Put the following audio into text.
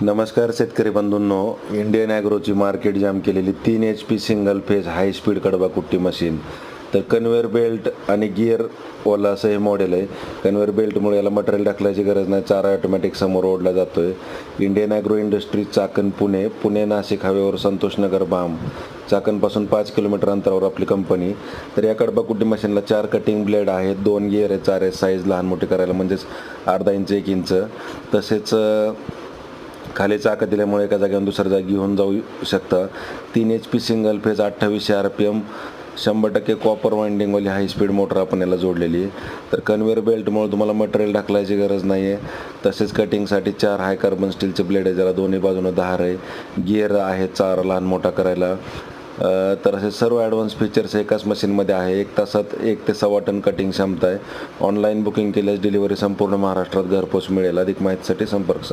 नमस्कार शेतकरी बंधूंनो, Indian ॲग्रोची market जाम केलेली 3 HP single phase high speed कडबा कुट्टी मशीन. तर कन्व्हेअर बेल्ट आणि गिअरवाला असं हे मॉडेल आहे. कन्व्हेअर बेल्टमुळे याला मटेरियल टाकल्याची गरज नाही, चारा ऑटोमॅटिक समोर ओढला जातो आहे. Indian agro industries, Chakan, Pune Nashik हायवेवर संतोषनगर बाम, चाकणपासून 5 किलोमीटर अंतरावर आपली कंपनी. तर या कडबा कुट्टी मशीनला 4 कटिंग ब्लेड आहेत, 2 गिअर आहेत, 4 साईज लहान मोठी करायला, म्हणजेच अर्धा इंच 1 इंच. तसेच खाली चाकं दिल्यामुळे एका जागेवर दुसऱ्या जागी घेऊन जाऊ शकता. 3 HP single phase 2800 RPM 100% copper वाइंडिंगवाली हाय स्पीड मोटर आपण याला जोडलेली आहे. तर कन्व्हेअर बेल्टमुळे तुम्हाला मटेरियल टाकल्याची गरज नाही आहे. तसेच कटिंगसाठी 4 हाय कार्बन स्टीलचे ब्लेड आहे, ज्याला दोन्ही बाजूनं धार आहे. गिअर आहे चारा लहान मोठा करायला. तर असे सर्व ॲडव्हान्स फीचर्स एकाच मशीनमध्ये आहे. 1 तासात 1 ते 1.25 टन कटिंग क्षमता आहे. ऑनलाईन बुकिंग केल्यास डिलिव्हरी संपूर्ण महाराष्ट्रात घरपोच मिळेल. अधिक माहितीसाठी संपर्क